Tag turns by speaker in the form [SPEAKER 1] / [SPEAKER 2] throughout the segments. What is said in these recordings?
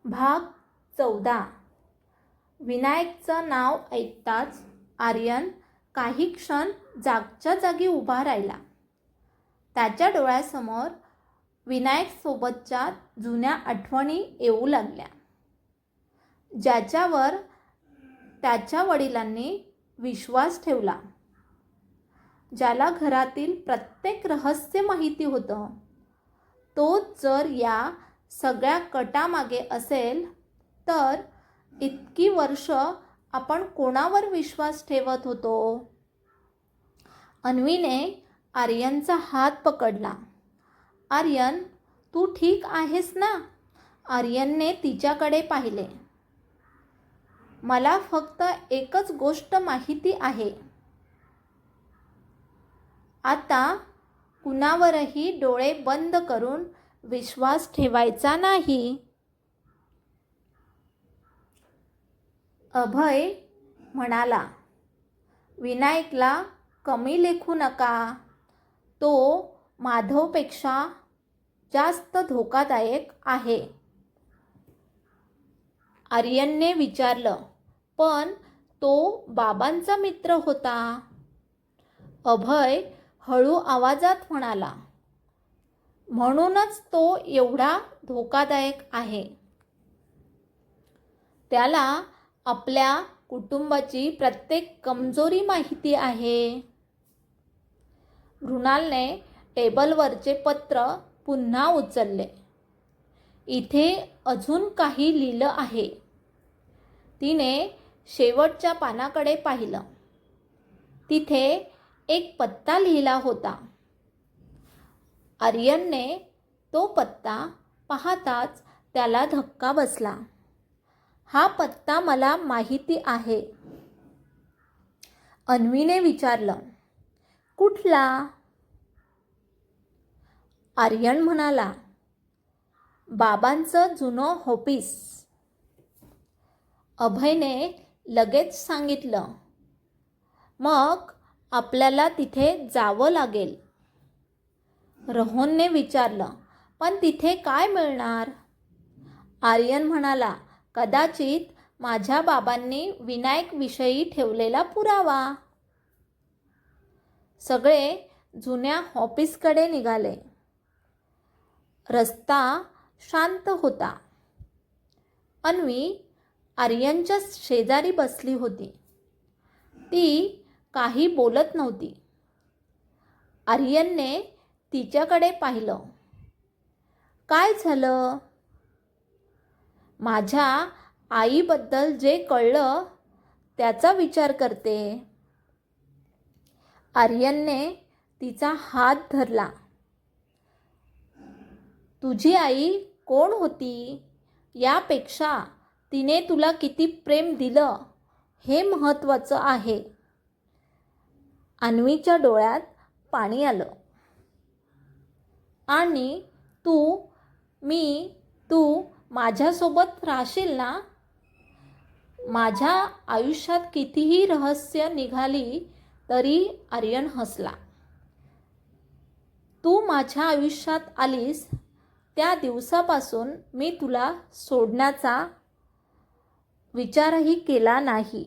[SPEAKER 1] भाग 14. विनायकचं नाव ऐकताच आर्यन काही क्षण जागच्या जागी उभा राहिला. त्याच्या डोळ्यासमोर विनायकसोबतच्या जुन्या आठवणी येऊ लागल्या, ज्याच्यावर त्याच्या वडिलांनी विश्वास ठेवला, ज्याला घरातील प्रत्येक रहस्य माहिती होतं. तोच जर या सगळ्या कटामागे असेल तर इतकी वर्ष आपण कोणावर विश्वास ठेवत होतो? अन्वीने आर्यनचा हात पकडला. आर्यन, तू ठीक आहेस ना? आर्यनने तिच्याकडे पाहिले. मला फक्त एकच गोष्ट माहिती आहे. आता कुणावरही डोळे बंद करून विश्वास ठेवायचा नाही. अभय म्हणाला, विनायकला कमी लेखू नका. तो माधवपेक्षा जास्त धोकादायक आहे. आर्यनने विचारलं, पण तो बाबांचा मित्र होता. अभय हळू आवाजात म्हणाला, म्हणूनच तो एवढा धोकादायक आहे. त्याला आपल्या कुटुंबाची प्रत्येक कमजोरी माहिती आहे. मृणालने टेबलवरचे पत्र पुन्हा उचलले. इथे अजून काही लिहिलं आहे. तिने शेवटच्या पानाकडे पाहिलं. तिथे एक पत्ता लिहिला होता. आर्यनने तो पत्ता पाहताच त्याला धक्का बसला. हा पत्ता मला माहिती आहे. अन्वीने विचारलं, कुठला? आर्यन म्हणाला, बाबांचं जुनं ऑफिस. अभयने लगेच सांगितलं, मग आपल्याला तिथे जावं लागेल. रोहनने विचारलं, पण तिथे काय मिळणार? आर्यन म्हणाला, कदाचित माझ्या बाबांनी विनायकविषयी ठेवलेला पुरावा. सगळे जुन्या ऑफिसकडे निघाले. रस्ता शांत होता. अन्वी आर्यनच्या शेजारी बसली होती. ती काही बोलत नव्हती. आर्यनने तिच्याकडे पाहिलं. काय झालं? माझ्या आईबद्दल जे कळलं त्याचा विचार करते. आर्यनने तिचा हात धरला. तुझी आई कोण होती यापेक्षा तिने तुला किती प्रेम दिलं हे महत्त्वाचं आहे. अन्वीच्या डोळ्यात पाणी आलं. आणि तू माझ्यासोबत राहशील ना? माझ्या आयुष्यात कितीही रहस्य निघाली तरी आर्यन हसला. तू माझ्या आयुष्यात आलीस त्या दिवसापासून मी तुला सोडण्याचा विचारही केला नाही.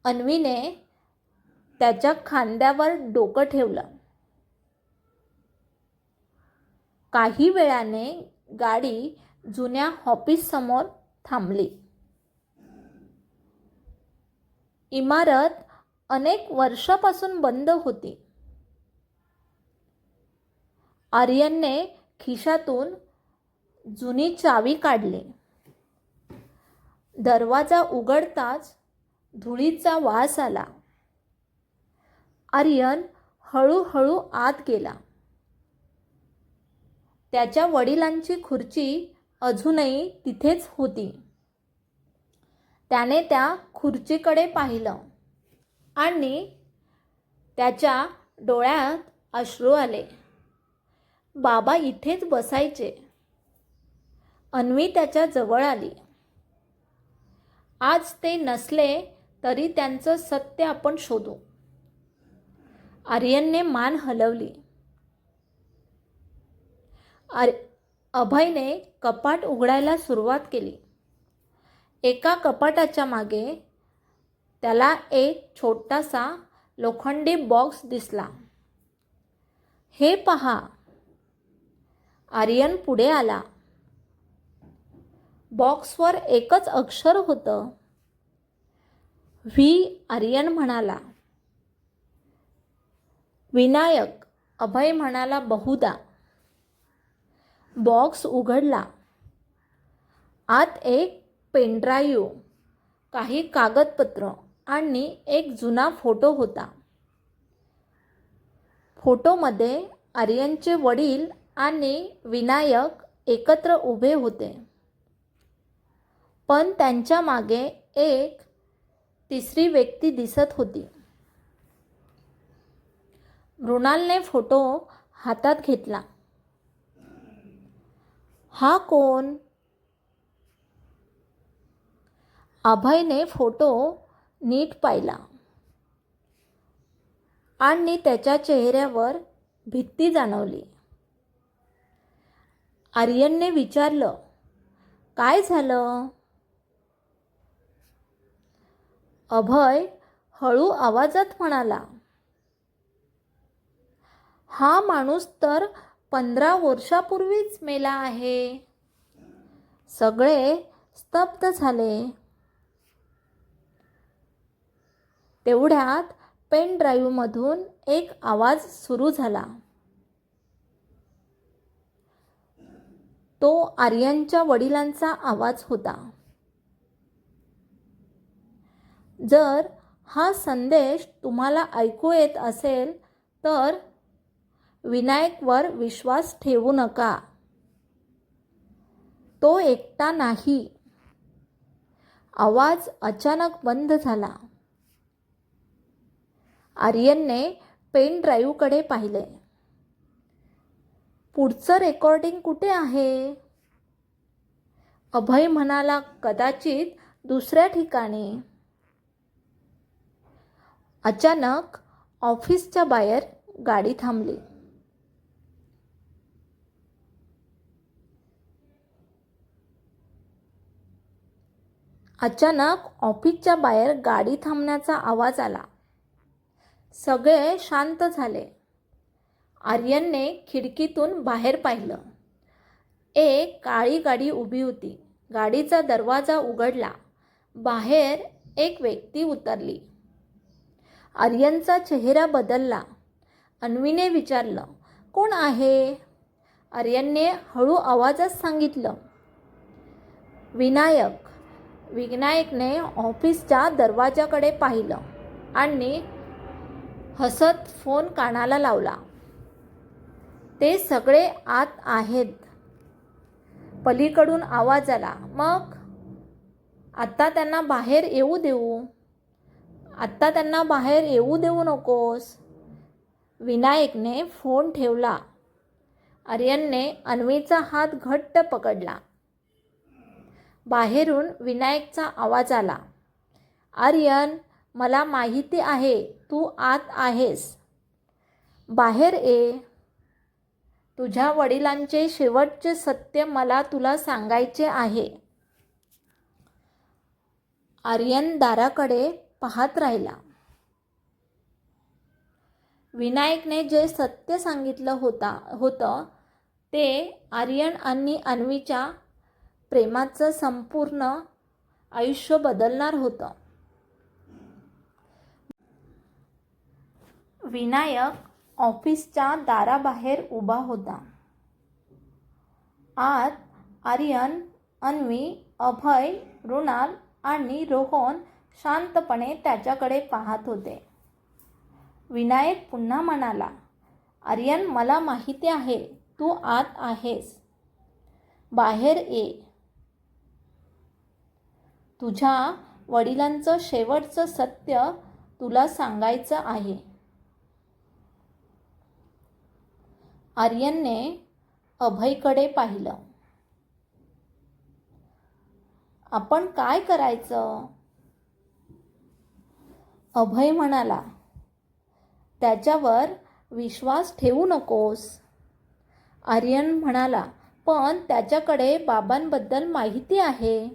[SPEAKER 1] अन्वीने त्याच्या खांद्यावर डोकं ठेवलं. काही वेळाने गाडी जुन्या ऑफिससमोर थांबली. इमारत अनेक वर्षापासून बंद होती. आर्यनने खिशातून जुनी चावी काढली. दरवाजा उघडताच धुळीचा वास आला. आर्यन हळूहळू आत गेला. त्याच्या वडिलांची खुर्ची अजूनही तिथेच होती. त्याने त्या खुर्चीकडे पाहिलं आणि त्याच्या डोळ्यात अश्रू आले. बाबा इथेच बसायचे. अन्वी त्याच्या जवळ आली. आज ते नसले तरी त्यांचं सत्य आपण शोधू. आर्यनने मान हलवली. अभयने कपाट उघडायला सुरुवात केली. एका कपाटाच्या मागे त्याला एक छोटासा लोखंडी बॉक्स दिसला. हे पहा. आर्यन पुढे आला. बॉक्सवर एकच अक्षर होतं. व्ही. आर्यन म्हणाला. विनायक, अभय म्हणाला बहुधा. बॉक्स उघडला. आत एक पेनड्राईव्ह, काही कागदपत्र आणि एक जुना फोटो होता. फोटोमध्ये आर्यनचे वडील आणि विनायक एकत्र उभे होते. पण त्यांच्या मागे एक तिसरी व्यक्ती दिसत होती. मृणालने फोटो हातात घेतला. हा कोण? अभयने फोटो नीट पाहिला आणि त्याच्या चेहऱ्यावर भीती जाणवली. आर्यनने विचारलं, काय झालं? अभय हळू आवाजात म्हणाला, हा माणूस तर 15 वर्षापूर्वीच मेला आहे. सगळे स्तब्ध झाले. तेवढ्यात पेन ड्राईव्हमधून एक आवाज सुरू झाला. तो आर्यनच्या वडिलांचा आवाज होता. जर हा संदेश तुम्हाला ऐकू येत असेल तर विनायकवर विश्वास ठेवू नका. तो एकटा नाही. आवाज अचानक बंद झाला. आर्यनने पेन ड्राईव्हकडे पाहिले. पुढचं रेकॉर्डिंग कुठे आहे? अभय म्हणाला, कदाचित दुसऱ्या ठिकाणी. अचानक ऑफिसच्या बाहेर गाडी थांबली. अचानक ऑफिसच्या बाहेर गाडी थांबण्याचा आवाज आला. सगळे शांत झाले. आर्यनने खिडकीतून बाहेर पाहिलं. एक काळी गाडी उभी होती. गाडीचा दरवाजा उघडला. बाहेर एक व्यक्ती उतरली. आर्यनचा चेहरा बदलला. अन्वीने विचारलं, कोण आहे? आर्यनने हळू आवाजात सांगितलं, विनायक. विनायकने ऑफिसच्या दरवाजाकडे पाहिलं आणि हसत फोन कानाला लावला. ते सगळे आत आहेत. पलीकडून आवाज आला, मग? आत्ता त्यांना बाहेर येऊ देऊ. आत्ता त्यांना बाहेर येऊ देऊ नकोस. विनायकने फोन ठेवला. आर्यनने अन्वीचा हात घट्ट पकडला. बाहेरून विनायकचा आवाज आला, आर्यन, मला माहिती आहे तू आत आहेस. बाहेर ये. तुझ्या वडिलांचे शेवटचे सत्य मला तुला सांगायचे आहे. आर्यन दाराकडे पाहत राहिला. विनायकने जे सत्य सांगितलं होतं ते आर्यन आणि अन्वीच्या प्रेमाचं संपूर्ण आयुष्य बदलणार होतं. विनायक ऑफिसच्या दाराबाहेर उभा होता. आत आर्यन, अन्वी, अभय, मृणाल आणि रोहन शांतपणे त्याच्याकडे पाहत होते. विनायक पुन्हा म्हणाला, आर्यन, मला माहिती आहे तू आत आहेस. बाहेर ये. तुझ्या वडिलांचं शेवटचं सत्य तुला सांगायचं आहे. आर्यनने अभयकडे पाहिलं. आपण काय करायचं? अभय म्हणाला, त्याच्यावर विश्वास ठेवू नकोस. आर्यन म्हणाला, पण त्याच्याकडे बाबांबद्दल माहिती आहे.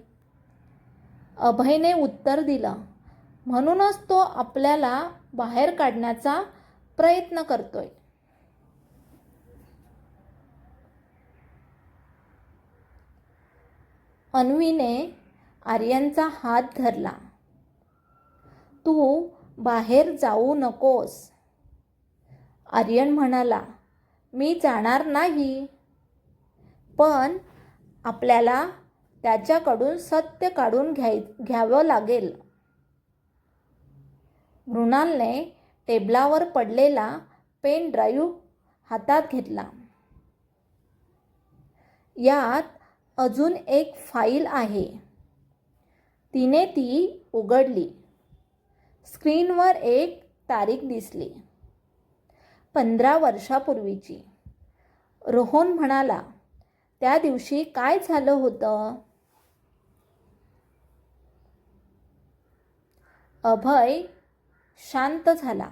[SPEAKER 1] अभयने उत्तर दिलं. म्हणूनच तो आपल्याला बाहेर काढण्याचा प्रयत्न करतोय. अन्वीने आर्यनचा हात धरला. तू बाहेर जाऊ नकोस. आर्यन म्हणाला, मी जाणार नाही. पण आपल्याला त्याच्याकडून सत्य काढून घ्यावं लागेल. मृणालने टेबलावर पडलेला पेन ड्राईव्ह हातात घेतला. यात अजून एक फाईल आहे. तिने ती उघडली. स्क्रीनवर एक तारीख दिसली. 15 वर्षापूर्वीची. रोहन म्हणाला, त्या दिवशी काय झालं होतं? अभय शांत झाला.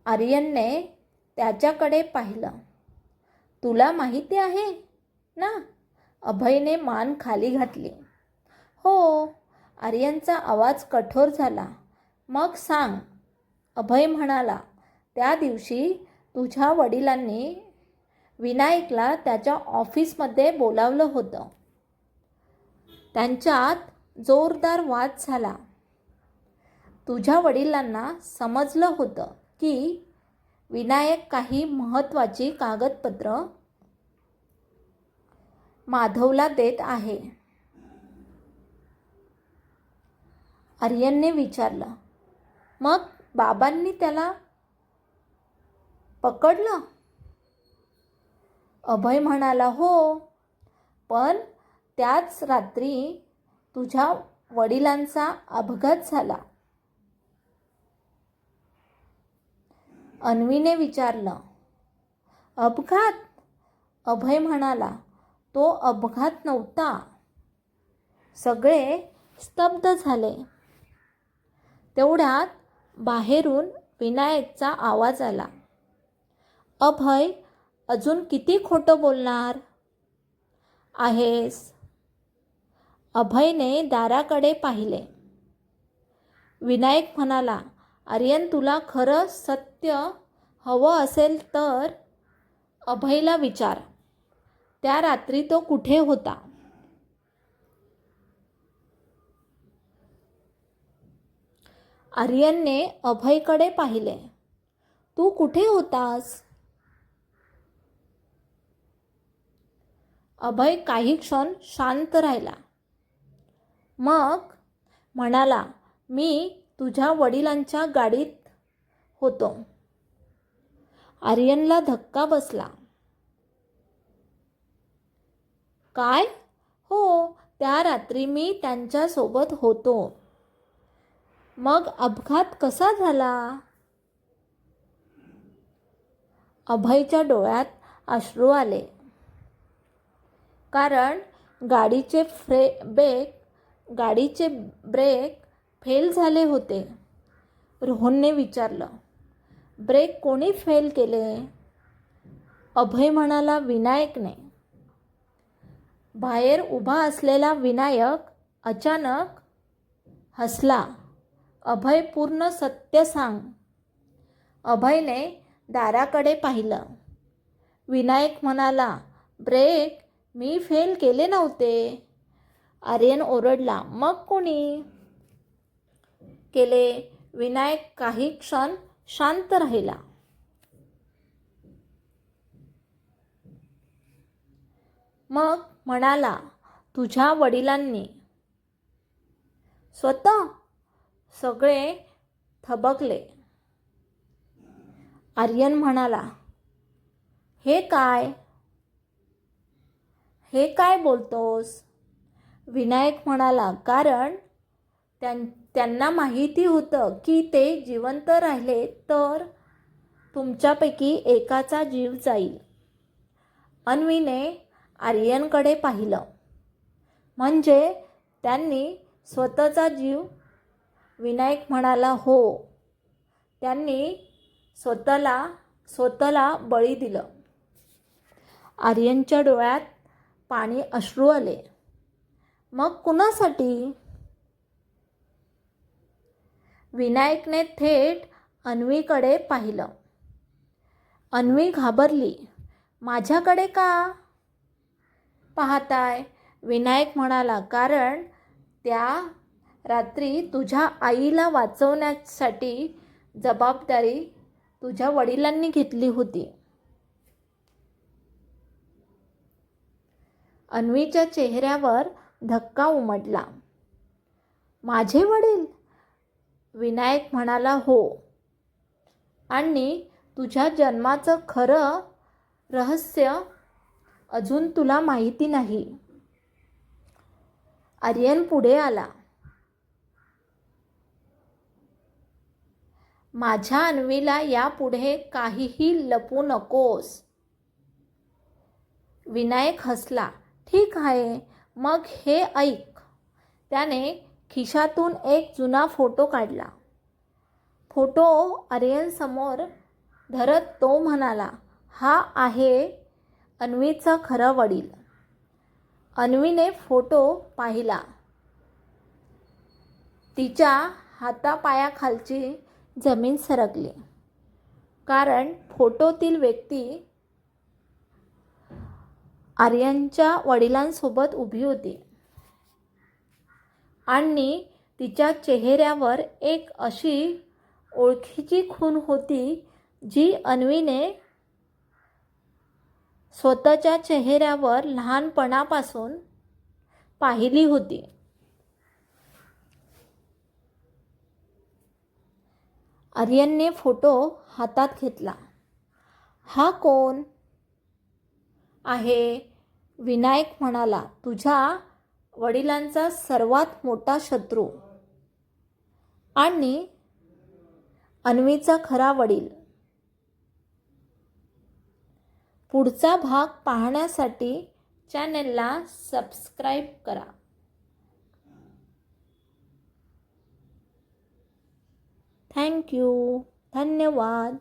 [SPEAKER 1] आर्यनने त्याच्याकडे पाहिलं. तुला माहिती आहे ना? अभयने मान खाली घातली. हो. आर्यनचा आवाज कठोर झाला. मग सांग. अभय म्हणाला, त्या दिवशी तुझ्या वडिलांनी विनायकला त्याच्या ऑफिसमध्ये बोलावलं होतं. त्यांच्यात जोरदार वाद झाला. तुझ्या वडिलांना समजलं होतं की विनायक काही महत्त्वाची कागदपत्र माधवला देत आहे. आर्यनने विचारलं. मग बाबांनी त्याला पकडलं? अभय म्हणाला, हो. पण त्याच रात्री तुझ्या वडिलांचा अपघात झाला. अन्वीने विचारलं. अपघात? अभय म्हणाला, तो अपघात नव्हता. सगळे स्तब्ध झाले. तेवढ्यात बाहेरून विनायकचा आवाज आला. अभय, अजून किती खोटं बोलणार आहेस? अभयने दाराकडे पाहिले. विनायक म्हणाला, आर्यन, तुला खरं सत्य हवं असेल तर अभयला विचार. त्या रात्री तो कुठे होता? आर्यनने अभयकडे पाहिले. तू कुठे होतास? अभय काही क्षण शांत राहिला. मग म्हणाला, मी तुझ्या वडिलांच्या गाडीत होतो. आर्यनला धक्का बसला. काय? हो, त्या रात्री मी त्यांच्यासोबत होतो. मग अपघात कसा झाला? अभयच्या डोळ्यात अश्रू आले. कारण गाडीचे ब्रेक फेल झाले होते. रोहनने विचारलं. ब्रेक कोणी फेल केले? अभय म्हणाला, विनायकने. बाहेर उभा असलेला विनायक अचानक हसला. अभय, पूर्ण सत्य सांग. अभयने दाराकडे पाहिलं. विनायक म्हणाला, ब्रेक मी फेल केले नव्हते. आर्यन ओरडला, मग कोणी केले? विनायक काही क्षण शांत राहिला. मग म्हणाला, तुझ्या वडिलांनी. स्वतः? सगळे थबकले. आर्यन म्हणाला, हे काय बोलतोस? विनायक म्हणाला, कारण त्यांना माहिती होतं की ते जिवंत राहिले तर तुमच्यापैकी एकाचा जीव जाईल. अन्वीने आर्यनकडे पाहिलं. म्हणजे त्यांनी स्वतःचा जीव? विनायक म्हणाला, हो. त्यांनी स्वतःला बळी दिलं. आर्यनच्या डोळ्यात पाणी अश्रू आले. मग कुणासाठी? विनायकने थेट अन्वीकडे पाहिलं. अन्वी घाबरली. माझ्याकडे का पाहताय? विनायक म्हणाला, कारण त्या रात्री तुझ्या आईला वाचवण्यासाठी जबाबदारी तुझ्या वडिलांनी घेतली होती. अन्वीच्या चेहऱ्यावर धक्का उमटला. माझे वडील? विनायक म्हणाला, हो. आणि तुझ्या जन्माचं खरं रहस्य अजून तुला माहिती नाही. आर्यन पुढे आला. माझ्या अन्वीला यापुढे काहीही लपवू नकोस. विनायक हसला. ठीक आहे, मग हे ऐक. त्याने खिशातून एक जुना फोटो काढला. फोटो आर्यनसमोर धरत तो म्हणाला, हा आहे अन्वीचा खरा वडील. अन्वीने फोटो पाहिला. तिच्या हातापायाखालची जमीन सरकली, कारण फोटोतील व्यक्ती आर्यनच्या वडिलांसोबत उभी होती आणि तिच्या चेहऱ्यावर एक अशी ओळखीची खूण होती जी अन्वीने स्वतःच्या चेहऱ्यावर लहानपणापासून पाहिली होती. आर्यनने फोटो हातात घेतला. हा कोण आहे? विनायक म्हणाला, तुझ्या वडिलांचा सर्वात मोठा शत्रू आणि अन्वीचा खरा वडील. पुढचा भाग पाहण्यासाठी चॅनेलला सबस्क्राईब करा. थँक्यू. धन्यवाद.